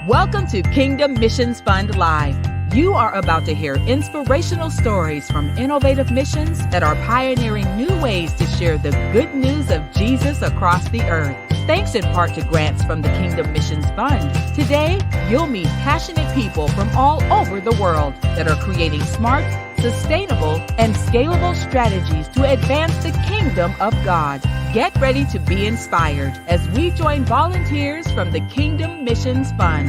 Welcome to Kingdom Missions Fund Live. You are about to hear inspirational stories from innovative missions that are pioneering new ways to share the good news of Jesus across the earth. Thanks in part to grants from the Kingdom Missions Fund. Today, you'll meet passionate people from all over the world that are creating smart, sustainable, and scalable strategies to advance the kingdom of God. Get ready to be inspired as we join volunteers from the Kingdom Missions Fund.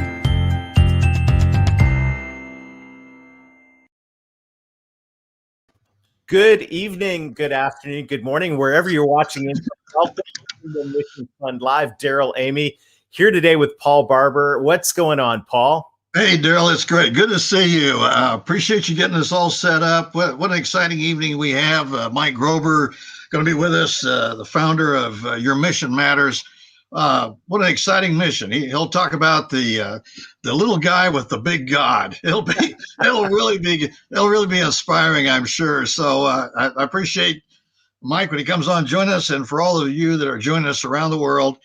Good evening, good afternoon, good morning, wherever you're watching in. Welcome to Kingdom Missions Fund Live. Daryl, Amy, here today with Paul Barber. What's going on, Paul? Hey, Daryl, it's great. Good to see you. Appreciate you getting us all set up. What an exciting evening we have. Mike Grober going to be with us, the founder of Your Mission Matters. What an exciting mission. He'll talk about the little guy with the big God. It'll really be inspiring, I'm sure. So I appreciate Mike when he comes on, join us, and for all of you that are joining us around the world,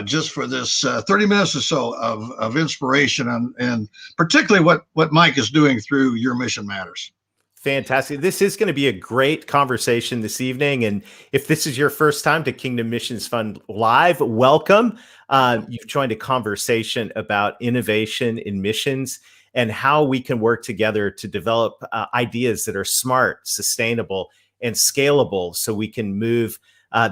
just for this 30 minutes or so of inspiration and particularly what Mike is doing through Your Mission Matters. Fantastic. This is going to be a great conversation this evening. And if this is your first time to Kingdom Missions Fund Live, welcome. You've joined a conversation about innovation in missions and how we can work together to develop ideas that are smart, sustainable, and scalable so we can move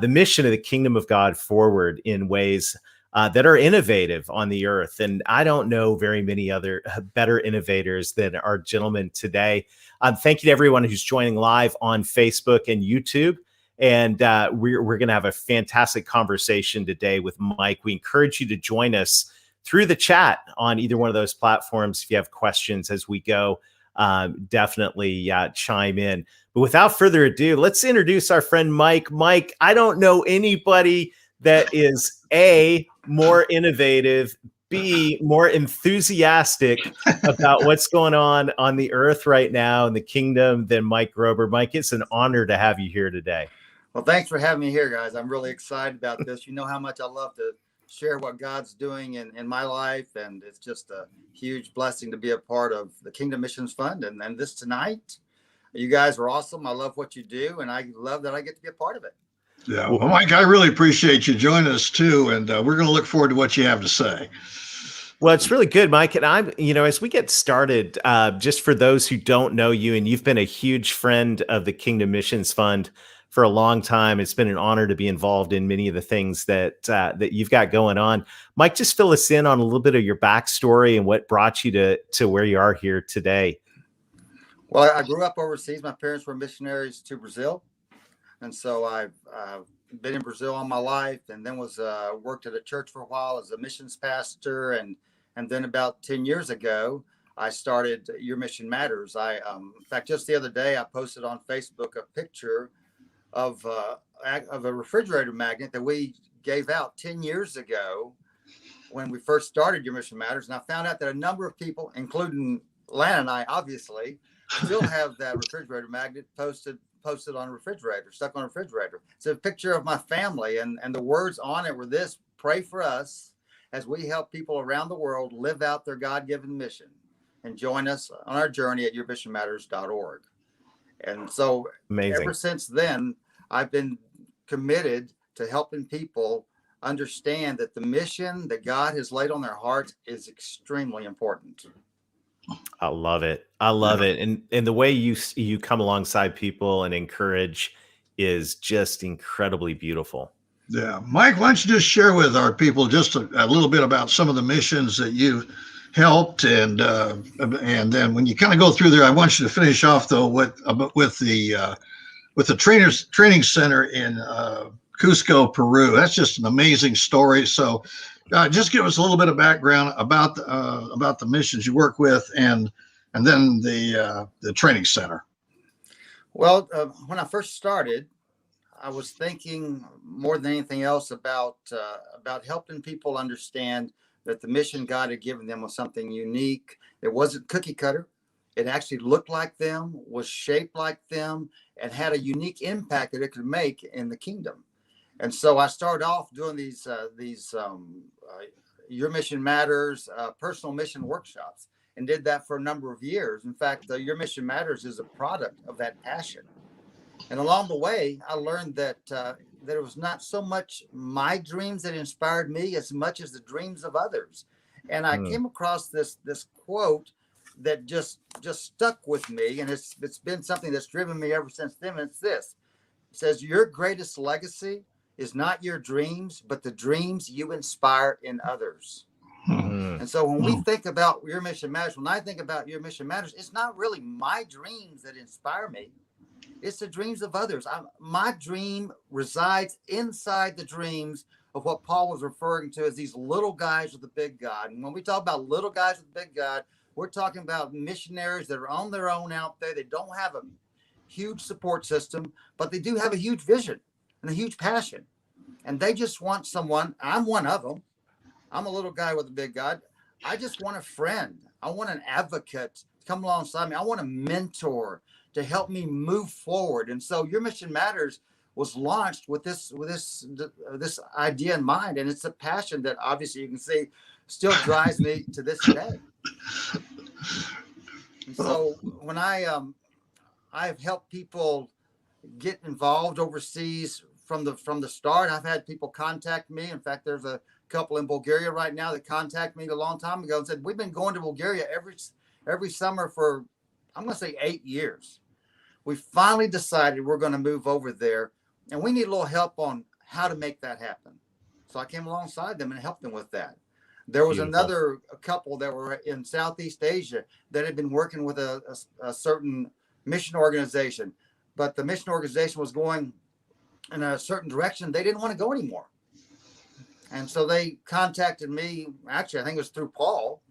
the mission of the kingdom of God forward in ways that are innovative on the earth. And I don't know very many other better innovators than our gentlemen today. Thank you to everyone who's joining live on Facebook and YouTube. And we're going to have a fantastic conversation today with Mike. We encourage you to join us through the chat on either one of those platforms. If you have questions as we go, definitely chime in. But without further ado, let's introduce our friend Mike. Mike, I don't know anybody that is A, more innovative, B, more enthusiastic about what's going on the earth right now in the kingdom than Mike Grober. Mike, it's an honor to have you here today. Well, thanks for having me here, guys. I'm really excited about this. You know how much I love to share what God's doing in my life, and it's just a huge blessing to be a part of the Kingdom Missions Fund and this tonight. You guys are awesome. I love what you do, and I love that I get to be a part of it. Yeah, well, Mike, I really appreciate you joining us too, and we're going to look forward to what you have to say. Well, it's really good, Mike. And I'm, as we get started, just for those who don't know you, and you've been a huge friend of the Kingdom Missions Fund for a long time. It's been an honor to be involved in many of the things that you've got going on. Mike, just fill us in on a little bit of your backstory and what brought you to where you are here today. Well, I grew up overseas. My parents were missionaries to Brazil. And so I've been in Brazil all my life, and then worked at a church for a while as a missions pastor. And then about 10 years ago, I started Your Mission Matters. In fact, just the other day, I posted on Facebook a picture of a refrigerator magnet that we gave out 10 years ago when we first started Your Mission Matters. And I found out that a number of people, including Lana and I, obviously, still have that refrigerator magnet posted on a refrigerator, stuck on a refrigerator. It's a picture of my family, and the words on it were this: pray for us as we help people around the world live out their God-given mission, and join us on our journey at yourmissionmatters.org. And so Amazing. Ever since then, I've been committed to helping people understand that the mission that God has laid on their hearts is extremely important. I love it. I love it. And the way you come alongside people and encourage is just incredibly beautiful. Yeah. Mike, why don't you just share with our people just a little bit about some of the missions that you helped, and then when you kind of go through there, I want you to finish off though with the training center in Cusco, Peru. That's just an amazing story. So just give us a little bit of background about the missions you work with, and then the training center. Well, when I first started, I was thinking more than anything else about helping people understand that the mission God had given them was something unique. It wasn't cookie cutter. It actually looked like them, was shaped like them, and had a unique impact that it could make in the kingdom. And so I started off doing these Your Mission Matters personal mission workshops, and did that for a number of years. In fact, Your Mission Matters is a product of that passion. And along the way, I learned that it was not so much my dreams that inspired me as much as the dreams of others. And I came across this quote that just stuck with me, and it's been something that's driven me ever since then. It's this: it says, "Your greatest legacy is not your dreams, but the dreams you inspire in others." And so when we think about Your Mission Matters, when I think about Your Mission Matters, it's not really my dreams that inspire me. It's the dreams of others. My dream resides inside the dreams of what Paul was referring to as these little guys with the big God. And when we talk about little guys with the big God, we're talking about missionaries that are on their own out there. They don't have a huge support system, but they do have a huge vision and a huge passion. And they just want someone. I'm one of them. I'm a little guy with a big God. I just want a friend. I want an advocate to come alongside me. I want a mentor to help me move forward. And so Your Mission Matters was launched with this idea in mind, and it's a passion that obviously you can see still drives me to this day. And so when I've helped people get involved overseas from the start. I've had people contact me. In fact, there's a couple in Bulgaria right now that contacted me a long time ago and said, "We've been going to Bulgaria every summer for, I'm going to say, 8 years. We finally decided we're going to move over there, and we need a little help on how to make that happen." So I came alongside them and helped them with that. There was another couple that were in Southeast Asia that had been working with a certain mission organization, but the mission organization was going in a certain direction. They didn't want to go anymore. And so they contacted me. Actually, I think it was through Paul,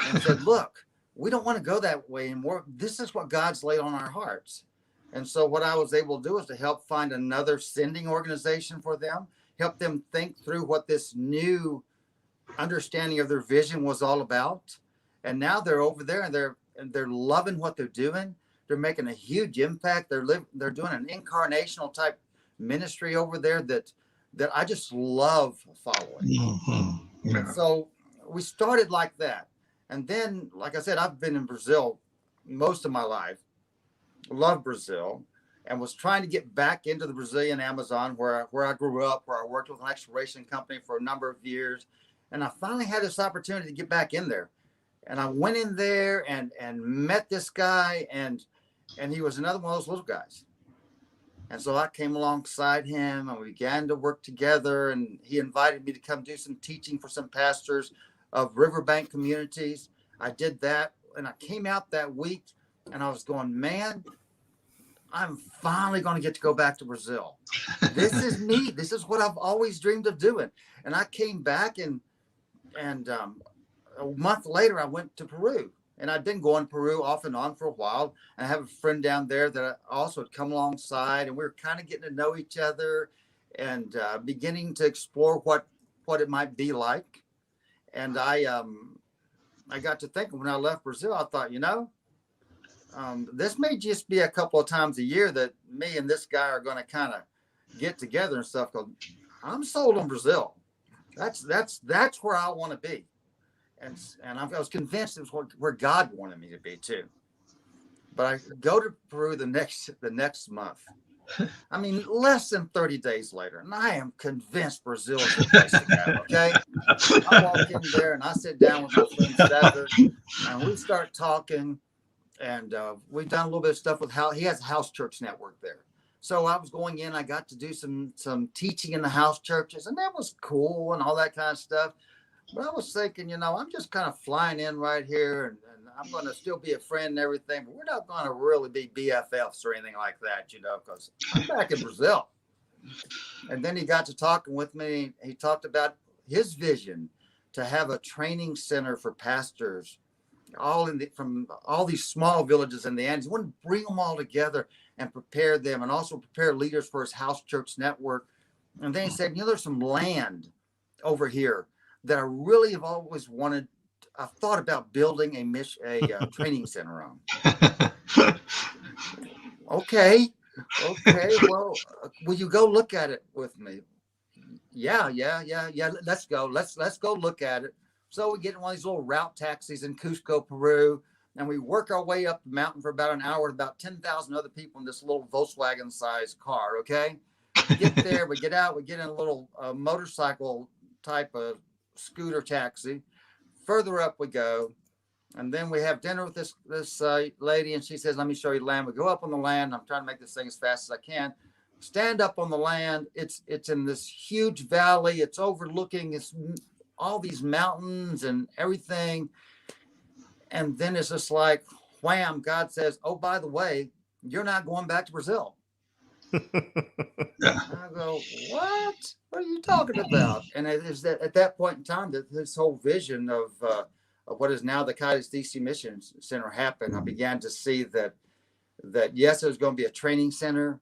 and said, "Look, we don't want to go that way anymore. This is what God's laid on our hearts." And so what I was able to do is to help find another sending organization for them, help them think through what this new understanding of their vision was all about. And now they're over there and they're loving what they're doing. They're making a huge impact. They're doing an incarnational type ministry over there that I just love following. Mm-hmm. Yeah. So we started like that. And then, like I said, I've been in Brazil most of my life. Love Brazil, and was trying to get back into the Brazilian Amazon where I grew up, where I worked with an exploration company for a number of years. And I finally had this opportunity to get back in there. And I went in there and met this guy, and he was another one of those little guys. And so I came alongside him and we began to work together, and he invited me to come do some teaching for some pastors of riverbank communities. I did that, and I came out that week and I was going, "Man, I'm finally going to get to go back to Brazil. This is me. This is what I've always dreamed of doing." And I came back and a month later I went to Peru, and I'd been going to Peru off and on for a while. And I have a friend down there that I also had come alongside, and we were kind of getting to know each other and beginning to explore what it might be like. And I got to thinking when I left Brazil, I thought, this may just be a couple of times a year that me and this guy are going to kind of get together and stuff. Because I'm sold on Brazil. That's where I want to be, and I was convinced it was where God wanted me to be too. But I go to Peru the next month. I mean, less than 30 days later, and I am convinced Brazil is the place to go. Okay, I walk in there and I sit down with my friend Cesar, and we start talking. And we've done a little bit of stuff with he has a house church network there. So I was going in, I got to do some teaching in the house churches, and that was cool and all that kind of stuff. But I was thinking, I'm just kind of flying in right here, and I'm going to still be a friend and everything, but we're not going to really be BFFs or anything like that, because I'm back in Brazil. And then he got to talking with me. He talked about his vision to have a training center for pastors from all these small villages in the Andes. He wanted to bring them all together and prepare them, and also prepare leaders for his house church network. And then he said, there's some land over here that I really have always wanted. I've thought about building a training center on. Okay. Well, will you go look at it with me? Yeah. Let's go. Let's go look at it. So we get in one of these little route taxis in Cusco, Peru, and we work our way up the mountain for about an hour with about 10,000 other people in this little Volkswagen-sized car, okay? We get there, we get out, we get in a little motorcycle type of scooter taxi. Further up we go, and then we have dinner with this lady, and she says, let me show you the land. We go up on the land. I'm trying to make this thing as fast as I can. Stand up on the land. It's in this huge valley. It's overlooking all these mountains and everything. And then it's just like, wham, God says, oh, by the way, you're not going back to Brazil. I go, what? What are you talking about? And it is that at that point in time that this whole vision of what is now the Cadiz DC Mission Center happened. I began to see that yes, it was going to be a training center,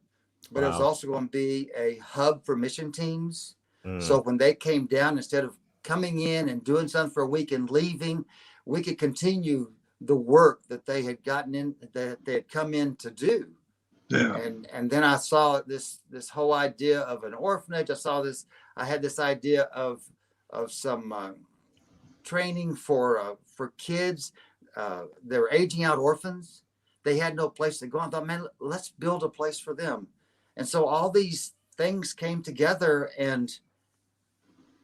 but it was also going to be a hub for mission teams. So when they came down, instead of coming in and doing something for a week and leaving, we could continue the work that they had gotten in, that they had come in to do. Yeah. And then I saw this whole idea of an orphanage. I had this idea of some training for kids. They were aging out orphans. They had no place to go. I thought, man, let's build a place for them. And so all these things came together, and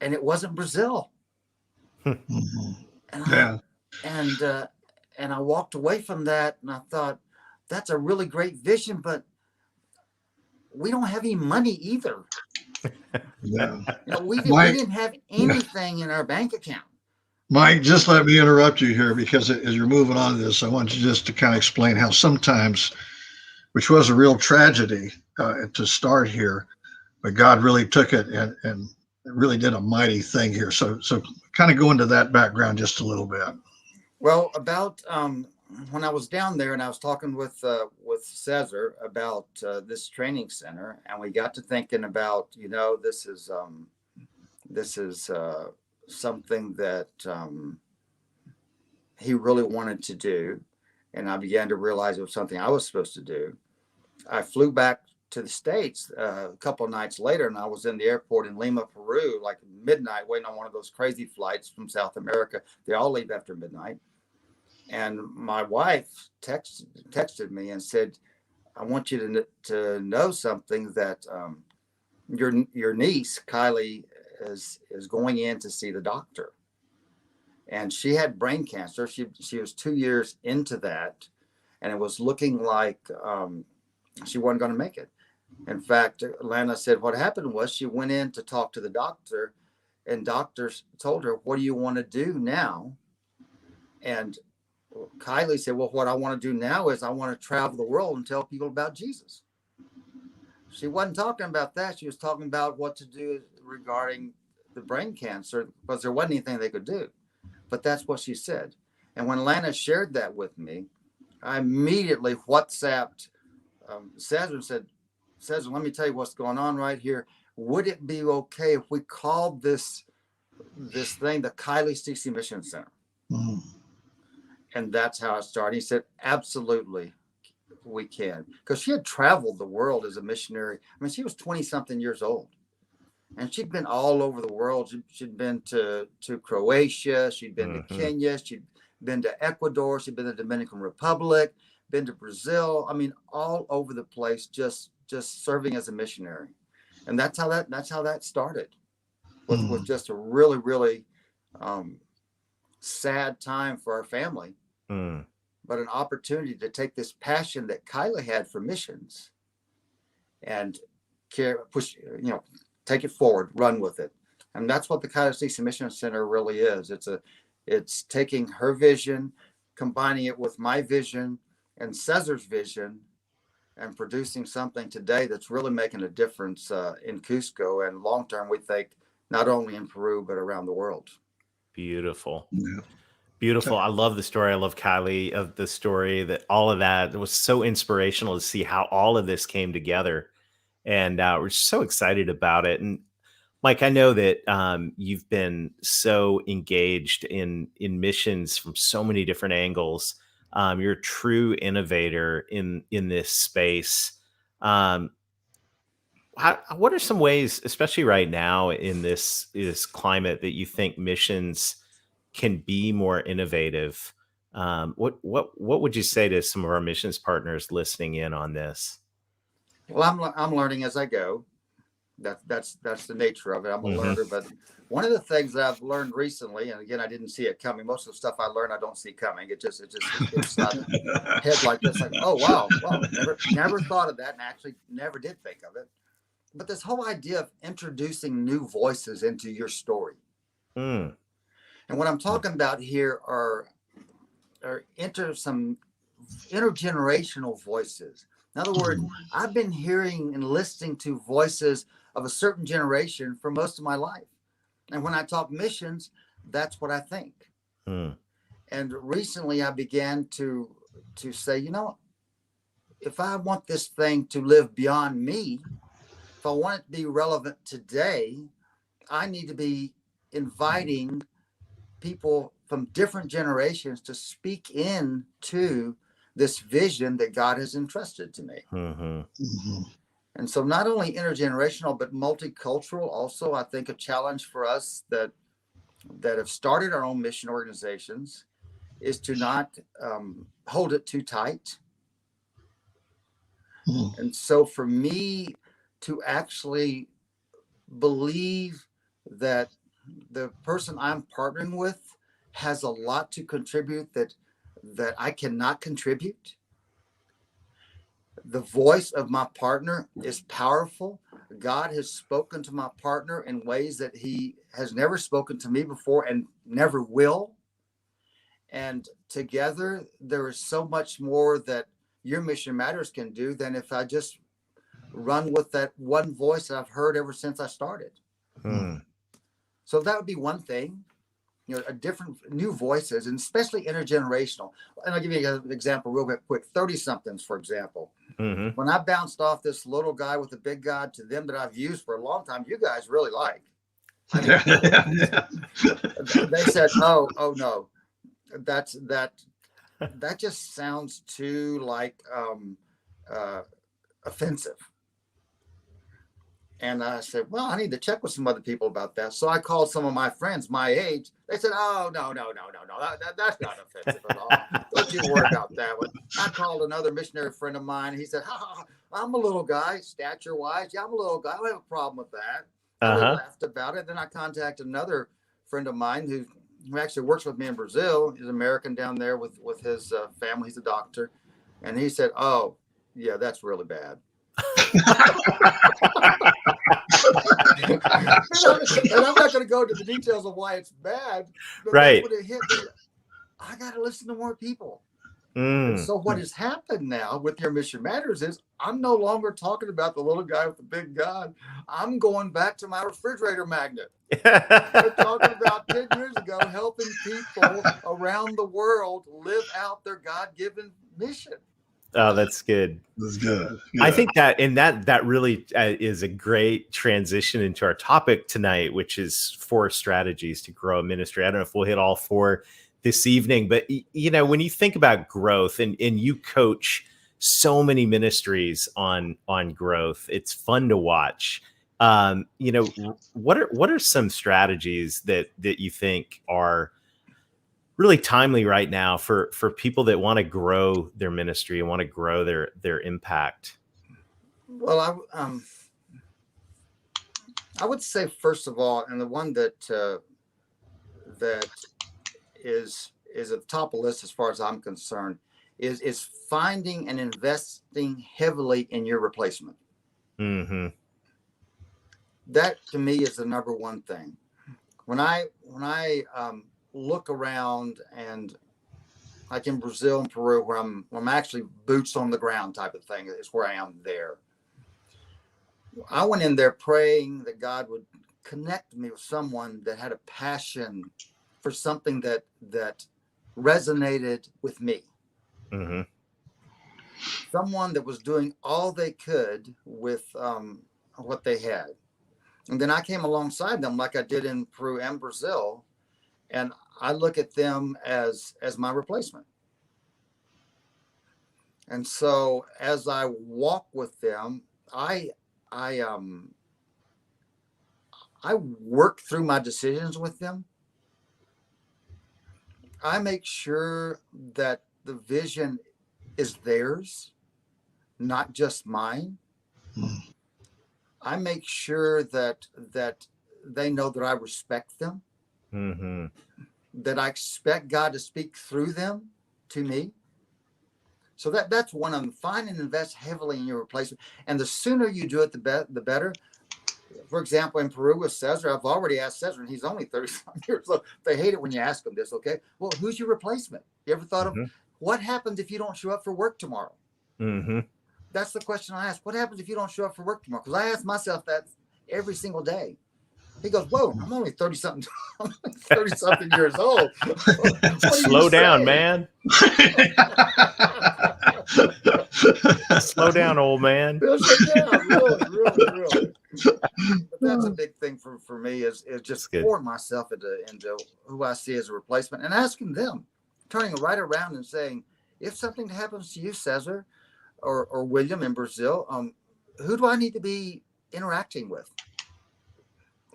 it wasn't Brazil. And I walked away from that, and I thought, that's a really great vision, but we don't have any money either. We didn't have anything in our bank account. Mike, just let me interrupt you here, because as you're moving on to this, I want you just to kind of explain how sometimes, which was a real tragedy to start here, but God really took it and really did a mighty thing here. So kind of go into that background just a little bit. Well, about when I was down there and I was talking with Cesar about this training center, and we got to thinking about, this is something that he really wanted to do. And I began to realize it was something I was supposed to do. I flew back to the States a couple of nights later, and I was in the airport in Lima, Peru, like midnight, waiting on one of those crazy flights from South America. They all leave after midnight. And my wife texted me and said, I want you to know something, that your niece, Kylie, is going in to see the doctor. And she had brain cancer. She was 2 years into that, and it was looking like she wasn't going to make it. In fact, Lana said what happened was she went in to talk to the doctor, and doctors told her, what do you want to do now? And Kylie said, well, what I want to do now is I want to travel the world and tell people about Jesus. She wasn't talking about that. She was talking about what to do regarding the brain cancer, because there wasn't anything they could do. But that's what she said. And when Lana shared that with me, I immediately WhatsApped Cesar and said, Cesar, let me tell you what's going on right here. Would it be okay if we called this thing the Kylie DC Mission Center? And that's how it started. He said, absolutely, we can. Because she had traveled the world as a missionary. I mean, she was 20-something years old. And she'd been all over the world. She'd been to Croatia. She'd been to Kenya. She'd been to Ecuador. She'd been to the Dominican Republic, been to Brazil. I mean, all over the place, just serving as a missionary. And that's how that started. Was just a really, really sad time for our family. But an opportunity to take this passion that Kylie had for missions and push, take it forward, run with it. And that's what the Cadiz DC Mission Center really is. It's taking her vision, combining it with my vision and Cesar's vision, and producing something today that's really making a difference in Cusco, and long term, we think, not only in Peru, but around the world. Beautiful. Yeah. Beautiful. I love the story. I love Kylie, of the story, that all of that. It was so inspirational to see how all of this came together. And we're so excited about it. And Mike, I know that you've been so engaged in missions from so many different angles. You're a true innovator in this space. What are some ways, especially right now in this climate, that you think missions can be more innovative. What would you say to some of our missions partners listening in on this? Well, I'm learning as I go. That's the nature of it. I'm a learner, but one of the things that I've learned recently, and again, I didn't see it coming. Most of the stuff I learn, I don't see coming. It's not head like this. Like, oh wow, never thought of that, and actually never did think of it. But this whole idea of introducing new voices into your story, and what I'm talking about here are some intergenerational voices. In other words, I've been hearing and listening to voices of a certain generation for most of my life. And when I talk missions, that's what I think. And recently I began to say, you know, if I want this thing to live beyond me, if I want it to be relevant today, I need to be inviting people from different generations to speak into this vision that God has entrusted to me. And so not only intergenerational, but multicultural also, I think a challenge for us that have started our own mission organizations is to not hold it too tight. And so for me to actually believe that the person I'm partnering with has a lot to contribute that I cannot contribute. The voice of my partner is powerful. God has spoken to my partner in ways that he has never spoken to me before and never will. And together, there is so much more that Your Mission Matters can do than if I just run with that one voice that I've heard ever since I started. So that would be one thing, you know, a different new voices, and especially intergenerational. And I'll give you an example real quick. 30-somethings, for example. When I bounced off this little guy with the big God to them that I've used for a long time, you guys really like. I mean, they said, oh no, that just sounds too like offensive. And I said, well, I need to check with some other people about that. So I called some of my friends my age. They said, oh, no. That's not offensive at all. Don't you worry about that one. I called another missionary friend of mine. He said, I'm a little guy, stature-wise. Yeah, I'm a little guy. I don't have a problem with that. And we laughed about it. Then I contacted another friend of mine who actually works with me in Brazil. He's American down there with his family. He's a doctor. And he said, oh, yeah, that's really bad. And I'm not going to go into the details of why it's bad, but right. That's when it hit me. I got to listen to more people. And so what has happened now with Your Mission Matters is I'm no longer talking about the little guy with the big God. I'm going back to my refrigerator magnet. We're talking about 10 years ago, helping people around the world live out their God-given mission. Oh, that's good. That's good. I think that really is a great transition into our topic tonight, which is 4 strategies to grow a ministry. I don't know if we'll hit all 4 this evening, but you know, when you think about growth and you coach so many ministries on growth, it's fun to watch. You know, what are some strategies that you think are really timely right now for people that want to grow their ministry and want to grow their impact? Well, I would say, first of all, and the one that is at the top of the list as far as I'm concerned, is finding and investing heavily in your replacement. That to me is the number one thing. When I look around, and like in Brazil and Peru, where I'm actually boots on the ground type of thing is where I am there. I went in there praying that God would connect me with someone that had a passion for something that resonated with me. Someone that was doing all they could with what they had. And then I came alongside them like I did in Peru and Brazil, and I look at them as my replacement. And so as I walk with them, I work through my decisions with them. I make sure that the vision is theirs, not just mine. I make sure that they know that I respect them, that I expect God to speak through them to me. So that's one of them. Find and invest heavily in your replacement. And the sooner you do it, the better. For example, in Peru with Cesar, I've already asked Cesar, and he's only 30-some years old. They hate it when you ask them this, okay? Well, who's your replacement? You ever thought of what happens if you don't show up for work tomorrow? That's the question I ask. What happens if you don't show up for work tomorrow? Because I ask myself that every single day. He goes, whoa, I'm only 30-something, 30-something years old. Slow down, man. Slow down, old man. Sit down, really. But that's a big thing for me is just pouring myself into who I see as a replacement and asking them, turning right around and saying, if something happens to you, Cesar or William in Brazil, who do I need to be interacting with?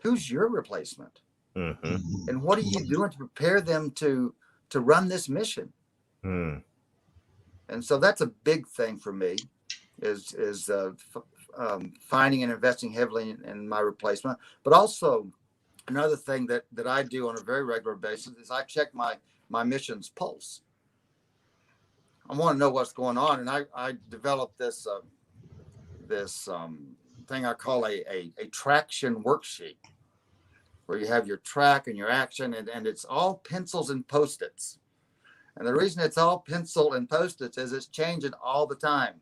Who's your replacement? And what are you doing to prepare them to run this mission? And so that's a big thing for me is finding and investing heavily in my replacement. But also another thing that I do on a very regular basis is I check my mission's pulse. I want to know what's going on. And I developed this thing I call a traction worksheet, where you have your track and your action, and it's all pencils and Post-its. And the reason it's all pencil and Post-its is it's changing all the time.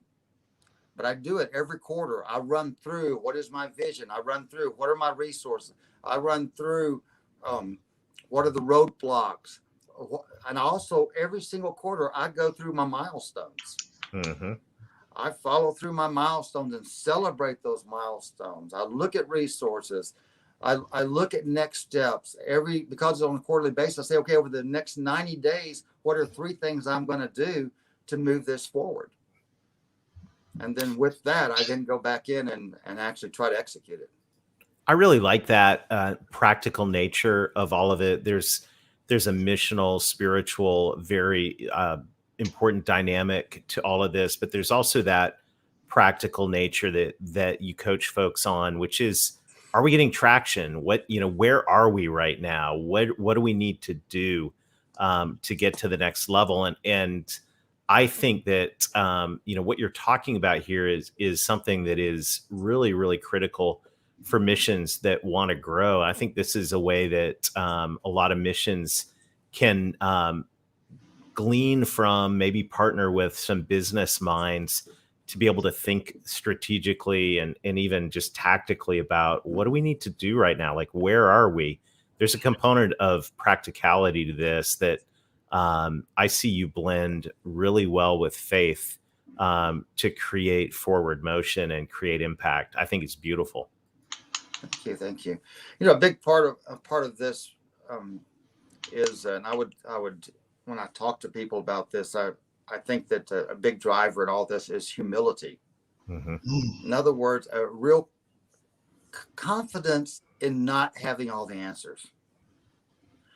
But I do it every quarter. I run through what is my vision. I run through what are my resources. I run through what are the roadblocks. And also every single quarter, I go through my milestones. I follow through my milestones and celebrate those milestones. I look at resources. I look at next steps because it's on a quarterly basis. I say, okay, over the next 90 days, what are 3 things I'm going to do to move this forward? And then with that, I then go back in and actually try to execute it. I really like that practical nature of all of it. There's a missional, spiritual, very important dynamic to all of this, but there's also that practical nature that you coach folks on, which is, are we getting traction? Where are we right now? What do we need to do to get to the next level? And I think that what you're talking about here is something that is really, really critical for missions that want to grow. I think this is a way that a lot of missions can glean from, maybe partner with some business minds to be able to think strategically and even just tactically about what do we need to do right now? Like, where are we? There's a component of practicality to this that I see you blend really well with faith to create forward motion and create impact. I think it's beautiful. Thank you. A big part of this is, and I would when I talk to people about this, I think that a big driver in all this is humility. In other words, a real confidence in not having all the answers.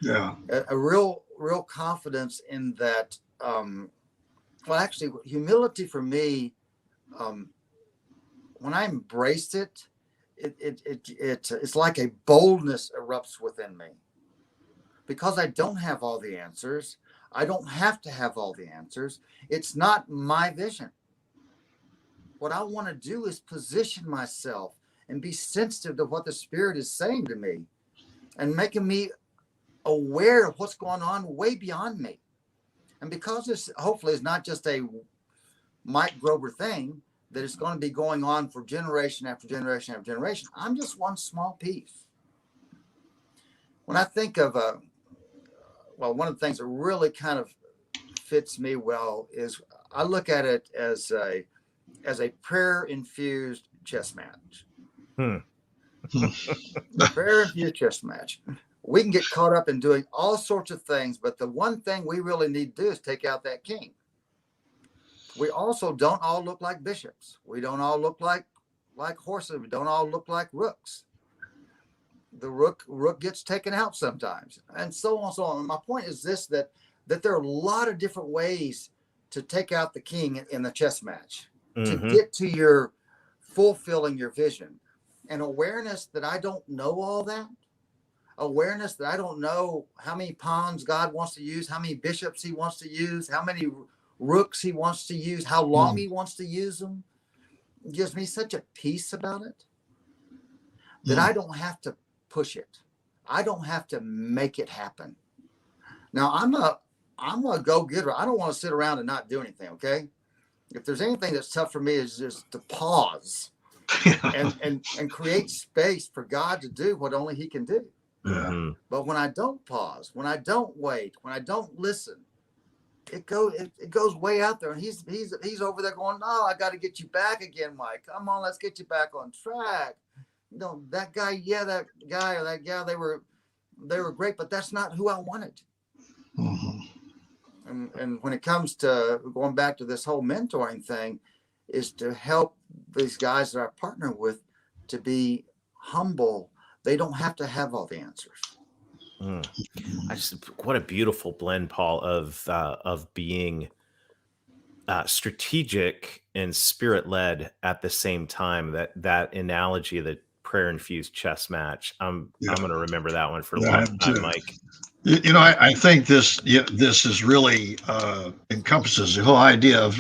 Yeah. A real confidence in that. Actually, humility for me, when I embrace it, it's like a boldness erupts within me, because I don't have all the answers. I don't have to have all the answers. It's not my vision. What I want to do is position myself and be sensitive to what the Spirit is saying to me and making me aware of what's going on way beyond me. And because this hopefully is not just a Mike Grober thing, that it's going to be going on for generation after generation after generation, I'm just one small piece. When I think of one of the things that really kind of fits me well is I look at it as a prayer-infused chess match. Prayer-infused chess match. We can get caught up in doing all sorts of things, but the one thing we really need to do is take out that king. We also don't all look like bishops. We don't all look like horses. We don't all look like rooks. The rook gets taken out sometimes, and so on and so on. And my point is this, that that there are a lot of different ways to take out the king in the chess match, to Mm-hmm. get to your fulfilling your vision. And awareness that I don't know all that, awareness that I don't know how many pawns God wants to use, how many bishops he wants to use, how many rooks he wants to use, how long he wants to use them, gives me such a peace about it that I don't have to push it. I don't have to make it happen. Now I'm a go-getter. I don't want to sit around and not do anything. Okay. If there's anything that's tough for me, is just to pause and create space for God to do what only he can do. Mm-hmm. But when I don't pause, when I don't wait, when I don't listen, it goes way out there. And he's over there going, no, I got to get you back again, Mike. Come on, let's get you back on track. You know, that guy, that guy or that gal, they were great, but that's not who I wanted. And when it comes to going back to this whole mentoring thing, is to help these guys that I partner with to be humble. They don't have to have all the answers. What a beautiful blend, Paul, of being strategic and spirit led at the same time. That analogy of the prayer infused chess match. I'm going to remember that one for a long time, Mike. You know, I think this is really encompasses the whole idea of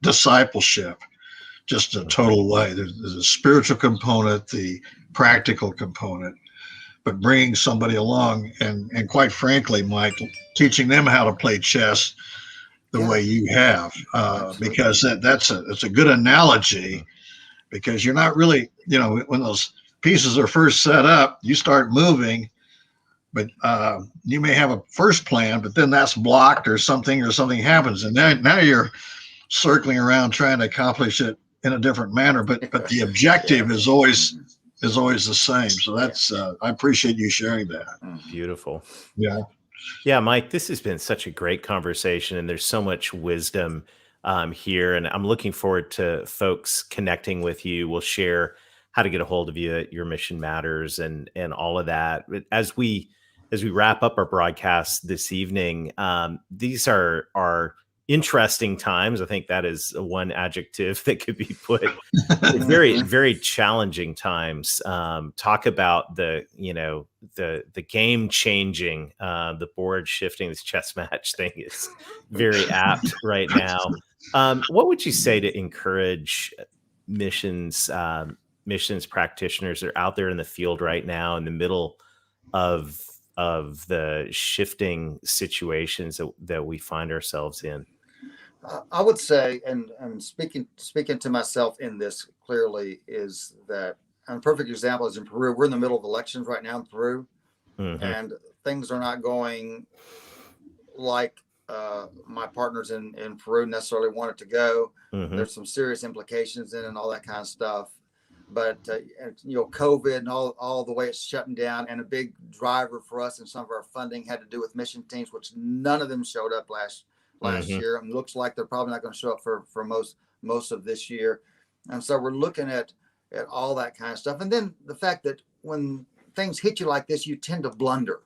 discipleship, just a total way. There's a spiritual component, the practical component, but bringing somebody along and quite frankly, Mike, teaching them how to play chess the way you have, because it's a good analogy, because you're not really, you know, when those pieces are first set up, you start moving, but you may have a first plan, but then that's blocked or something happens, and now you're circling around trying to accomplish it in a different manner, but the objective is always the same. So that's I appreciate you sharing that. Beautiful. Yeah, Mike, this has been such a great conversation, and there's so much wisdom here, and I'm looking forward to folks connecting with you. We'll share how to get a hold of you at Your Mission Matters and all of that. But as we wrap up our broadcast this evening, these are interesting times. I think that is one adjective that could be put. Very, very challenging times. Talk about the game changing, the board shifting. This chess match thing is very apt right now. What would you say to encourage missions practitioners that are out there in the field right now in the middle of the shifting situations that we find ourselves in? I would say, and speaking to myself in this clearly, is that a perfect example is in Peru. We're in the middle of elections right now in Peru, and things are not going like my partners in Peru necessarily want it to go. There's some serious implications in it and all that kind of stuff. But COVID and all the way it's shutting down, and a big driver for us and some of our funding had to do with mission teams, which none of them showed up last year, and looks like they're probably not going to show up for most of this year. And so we're looking at all that kind of stuff. And then the fact that when things hit you like this, you tend to blunder.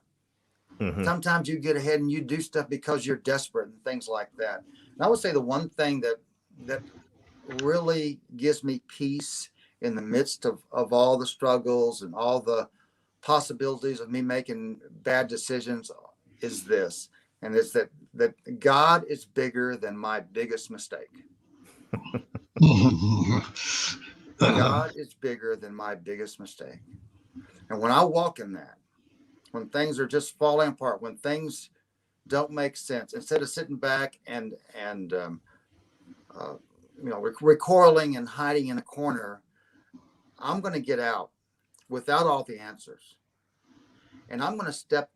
Sometimes you get ahead and you do stuff because you're desperate and things like that. And I would say the one thing that really gives me peace in the midst of all the struggles and all the possibilities of me making bad decisions is this. And it's that God is bigger than my biggest mistake. God is bigger than my biggest mistake. And when I walk in that, when things are just falling apart, when things don't make sense, instead of sitting back and recoiling and hiding in a corner, I'm going to get out without all the answers. And I'm going to step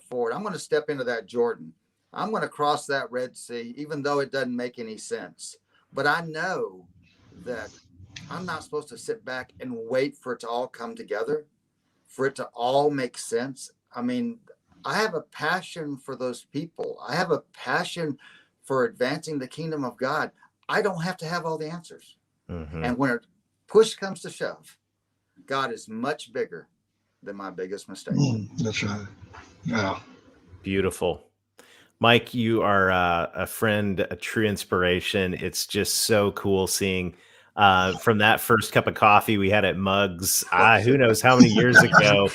forward. I'm going to step into that Jordan. I'm going to cross that Red Sea, even though it doesn't make any sense. But I know that I'm not supposed to sit back and wait for it to all come together, for it to all make sense. I mean, I have a passion for those people. I have a passion for advancing the kingdom of God. I don't have to have all the answers. And when push comes to shove, God is much bigger than my biggest mistake. That's right. Yeah. Beautiful. Mike, you are a friend, a true inspiration. It's just so cool seeing from that first cup of coffee we had at Mugs, who knows how many years ago,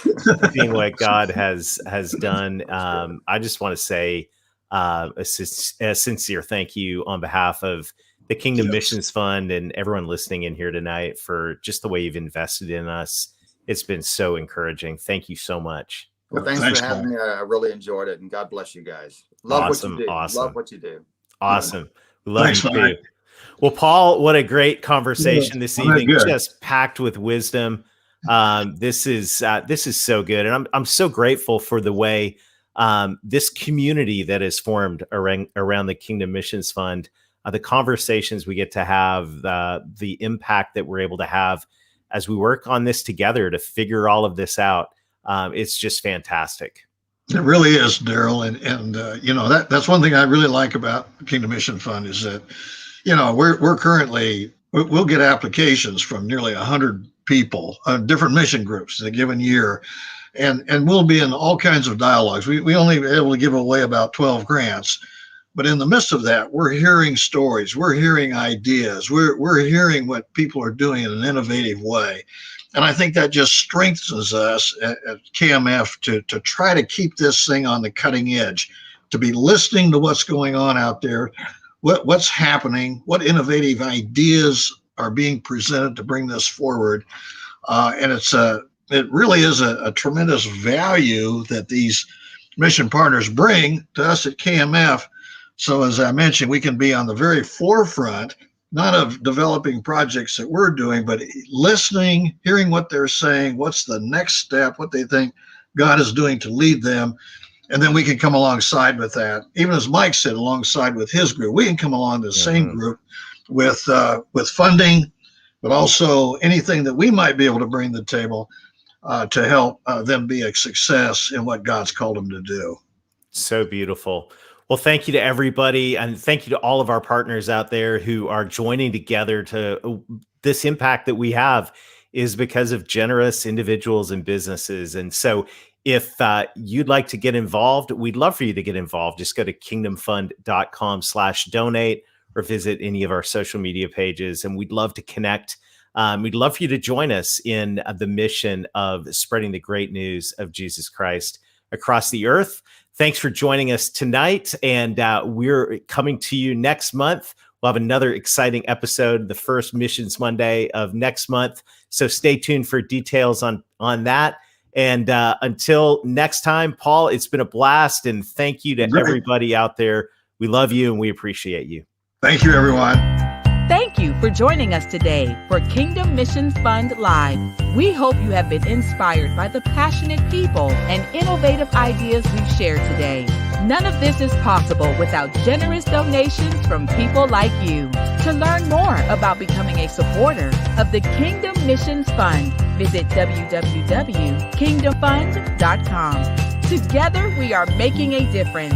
seeing what God has done. I just want to say a sincere thank you on behalf of the Kingdom Missions Fund and everyone listening in here tonight for just the way you've invested in us. It's been so encouraging. Thank you so much. Well, thanks for having me. I really enjoyed it, and God bless you guys. Love what you do. Love what you do. Awesome. We love you too. Well, Paul, what a great conversation this evening. Just packed with wisdom. This is so good, and I'm so grateful for the way this community that is formed around the Kingdom Missions Fund, the conversations we get to have, the impact that we're able to have as we work on this together to figure all of this out. It's just fantastic. It really is, Daryl. And that's one thing I really like about the Kingdom Mission Fund is that, we're currently, we'll get applications from nearly 100 people, different mission groups in a given year. And we'll be in all kinds of dialogues. We only be able to give away about 12 grants. But in the midst of that, we're hearing stories, we're hearing ideas, we're hearing what people are doing in an innovative way. And I think that just strengthens us at KMF to try to keep this thing on the cutting edge, to be listening to what's going on out there, what's happening, what innovative ideas are being presented to bring this forward. And it really is a tremendous value that these mission partners bring to us at KMF. So as I mentioned, we can be on the very forefront, not of developing projects that we're doing, but listening, hearing what they're saying, what's the next step, what they think God is doing to lead them. And then we can come alongside with that. Even as Mike said, alongside with his group, we can come along the same group with funding, but also anything that we might be able to bring to the table to help them be a success in what God's called them to do. So beautiful. Well, thank you to everybody, and thank you to all of our partners out there who are joining together to this impact that we have is because of generous individuals and businesses. And so if you'd like to get involved, we'd love for you to get involved. Just go to kingdomfund.com/donate or visit any of our social media pages, and we'd love to connect. We'd love for you to join us in the mission of spreading the great news of Jesus Christ across the earth. Thanks for joining us tonight, and we're coming to you next month. We'll have another exciting episode, the first Missions Monday of next month. So stay tuned for details on that. And until next time, Paul, it's been a blast, and thank you to everybody out there. We love you, and we appreciate you. Thank you, everyone. Thank you for joining us today for Kingdom Missions Fund Live. We hope you have been inspired by the passionate people and innovative ideas we've shared today. None of this is possible without generous donations from people like you. To learn more about becoming a supporter of the Kingdom Missions Fund, visit www.kingdomfund.com. Together, we are making a difference.